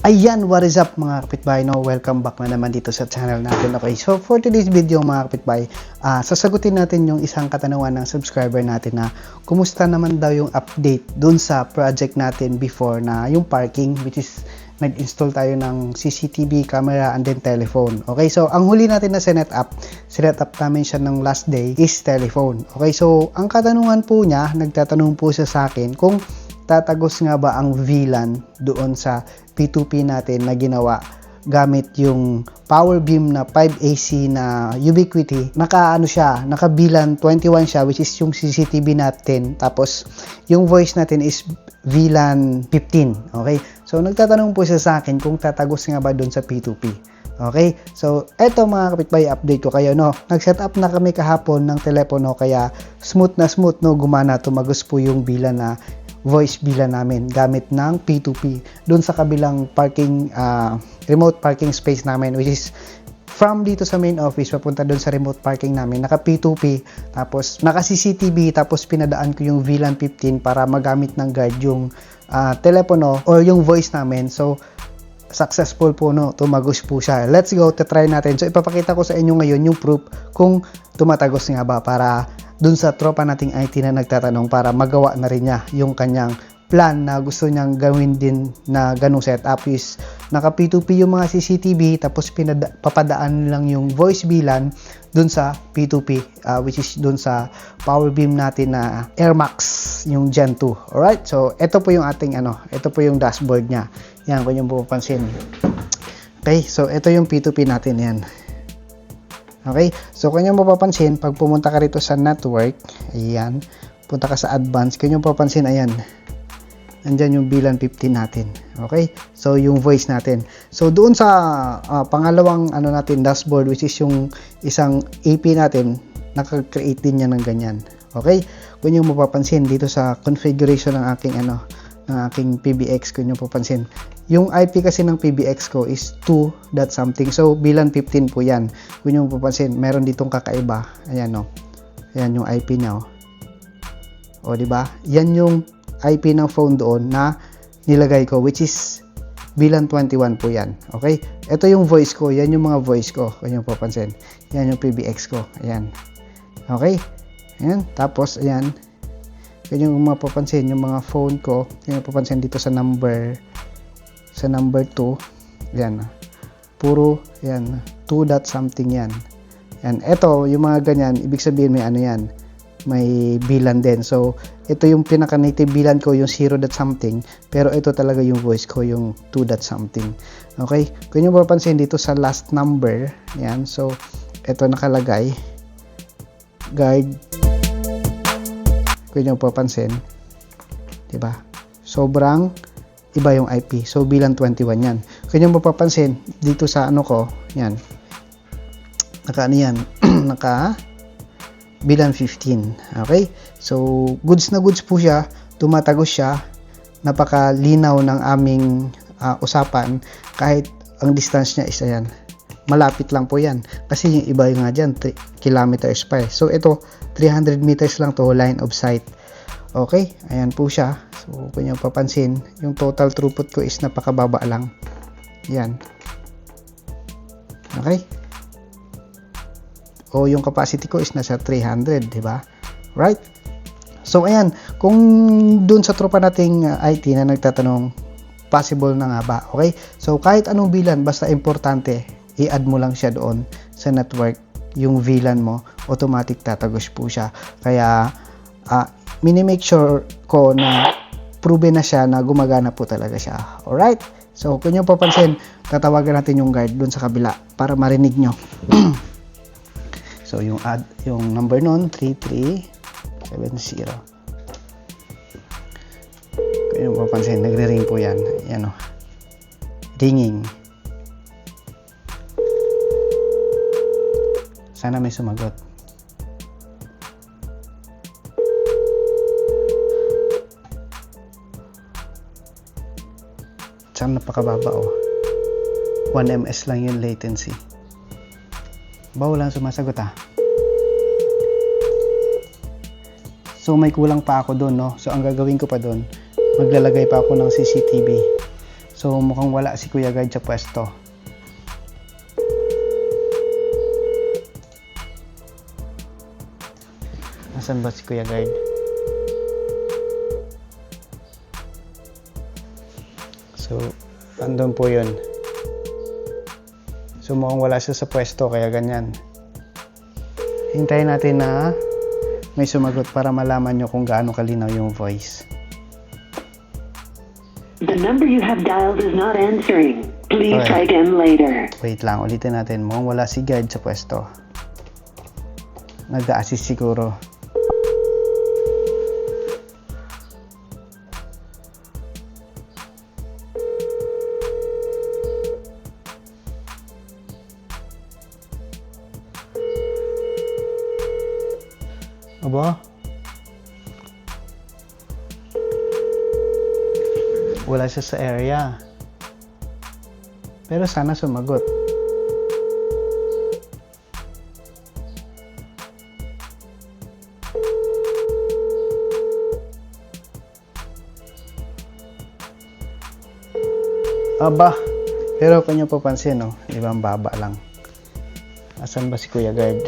Ayan, what is up mga kapitbahay, no? Welcome back na naman dito sa channel natin. Okay, so for today's video mga kapitbahay, sasagutin natin yung isang katanungan ng subscriber natin na kumusta naman daw yung update dun sa project natin before na yung parking, which is nag-install tayo ng CCTV camera and then telephone. Okay, so ang huli natin na sinet up namin siya ng last day is telephone. Okay, so ang katanungan po niya, nagtatanong po siya sa akin kung tatagos nga ba ang VLAN doon sa P2P natin na ginawa gamit yung power beam na 5AC na Ubiquiti. Naka VLAN 21 siya, which is yung CCTV natin, tapos yung voice natin is VLAN 15. Okay, so nagtatanong po siya sa akin kung tatagos nga ba doon sa P2P. Okay, so eto mga kapitbahay, update ko kayo, no. Nag-set up na kami kahapon ng telepono, kaya smooth no, gumana, tumagos po yung VLAN na voice VLAN namin gamit ng P2P doon sa kabilang parking, remote parking space namin, which is from dito sa main office papunta doon sa remote parking namin. Naka P2P, tapos naka CCTV, tapos pinadaan ko yung VLAN 15 para magamit ng guard yung telepono or yung voice namin. So successful po, no, tumagos po siya. Let's go, try natin. So ipapakita ko sa inyo ngayon yung proof kung tumatagos nga ba, para dun sa tropa nating IT na nagtatanong, para magawa na rin niya yung kanyang plan na gusto niyang gawin din na ganung setup. Is naka P2P yung mga CCTV, tapos papadaan lang yung voice VLAN dun sa P2P, which is dun sa power beam natin na Air Max yung Gen 2. Alright, so ito po yung ating ito po yung dashboard niya. Yan, kung yung pupansin. Okay, so ito yung P2P natin, yan. Okay, so kung nyo mapapansin, pag pumunta ka rito sa network, ayan, punta ka sa advanced, kung nyo mapapansin, ayan, nandyan yung VLAN 15 natin. Okay, so yung voice natin. So doon sa pangalawang natin dashboard, which is yung isang AP natin, naka-create din niya ng ganyan. Okay, kung nyo mapapansin dito sa configuration ng aking ng aking PBX, kung nyo mapapansin, yung IP kasi ng PBX ko is 2 dot something. So VLAN 15 po yan. Kung nyo mapapansin, meron ditong kakaiba. Ayan, no. Ayan yung IP niya, oh. O, di ba? Yan yung IP ng phone doon na nilagay ko, which is VLAN 21 po yan. Okay? Ito yung voice ko. Yan yung mga voice ko. Kung nyo mapapansin. Yan yung PBX ko. Ayan. Okay? Ayan. Tapos, ayan. Kung nyo mapapansin, yung mga phone ko, kung nyo mapapansin dito sa number 2, yan, puro yan 2 dot something yan. Yan, ito yung mga ganyan, ibig sabihin may yan, may VLAN din. So ito yung pinaka native VLAN ko, yung 0 dot something, pero ito talaga yung voice ko, yung 2 dot something. Okay, kung nyo mapapansin dito sa last number, yan, so ito nakalagay guard, kung nyo mapapansin, diba, sobrang iba yung IP. So VLAN 21 yan. Kung nyo mapapansin dito sa ko, yan, yan, naka VLAN 15. Okay, so goods na goods po siya, tumatagos siya, napakalinaw ng aming usapan, kahit ang distance niya is ayan, malapit lang po yan, kasi yung iba nga dyan 3 kilometers pa eh. So ito 300 meters lang to line of sight. Okay, ayan po siya. So kung nyo papansin, yung total throughput ko is napakababa lang. Yan. Okay, o yung capacity ko is nasa 300, diba? Right? So ayan, kung dun sa tropa nating IT na nagtatanong, possible na nga ba? Okay, so kahit anong VLAN, basta importante, i-add mo lang siya doon sa network, yung VLAN mo, automatic tatagos po siya. Kaya mini-make sure ko na proven na siya na gumagana po talaga siya. Alright? So kung nyo papansin, tatawagan natin yung guard dun sa kabila para marinig nyo. So yung number nun, 3370. Kung nyo papansin, nagre-ring po yan. Yan, o. Ringing. Sana may sumagot. Saan napakababa, oh. 1 ms lang yung latency. Ba, walang sumasagot, So may kulang pa ako doon, no. So ang gagawin ko pa doon, maglalagay pa ako ng CCTV. So mukhang wala si Kuya Guard sa pwesto. Nasaan ba si Kuya Guard? So, andun po yun. So, mukhang wala siya sa pwesto, kaya ganyan. Hintayin natin na may sumagot para malaman nyo kung gaano kalinaw yung voice. The number you have dialed is not answering. Please try again later. Wait lang, ulitin natin. Mukhang wala si guard sa pwesto. Nag-a-assist siguro. Aba? Wala siya sa area. Pero sana sumagot. Aba, pero kung nyo papansin, no, ibang baba lang. Asan ba si Kuya Guard?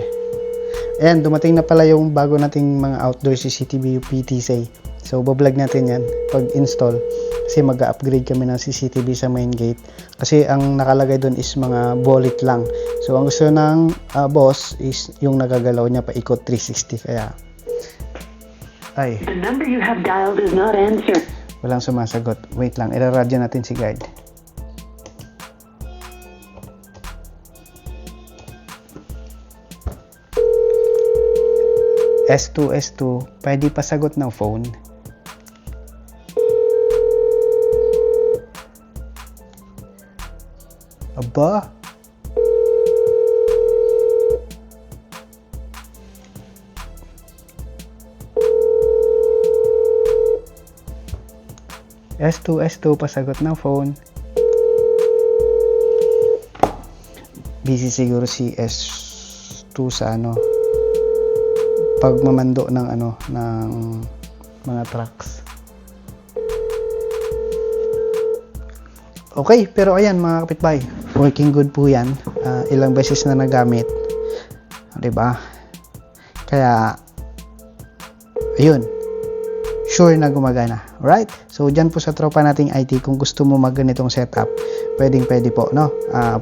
Ayan, dumating na pala yung bago nating mga outdoor CCTV PTSA. So, bablog natin yan pag-install. Kasi mag-upgrade kami ng CCTV sa main gate. Kasi ang nakalagay doon is mga bullet lang. So, ang gusto ng boss is yung nagagalaw niya paikot 360. Kaya, ay. The number you have dialed is not answered. Walang sumasagot. Wait lang, iraradyo natin si guard. S2, pwede pa sagot ng phone. Aba? S2, pasagot ng phone. Busy siguro si S2 sa pagmamando ng ng mga trucks. Okay, pero ayan mga kapitbahay, working good po yan. Ilang beses na nagamit, 'di ba? Kaya ayun, sure na gumagana. Right? So diyan po sa tropa nating IT, kung gusto mo magganitong setup, pwede po, no?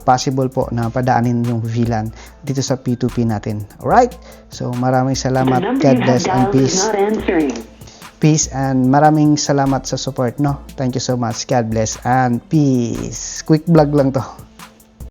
Possible po na padaanin yung VLAN dito sa P2P natin. Alright? So maraming salamat. God bless and peace. Peace and maraming salamat sa support, no? Thank you so much. God bless and peace. Quick vlog lang to.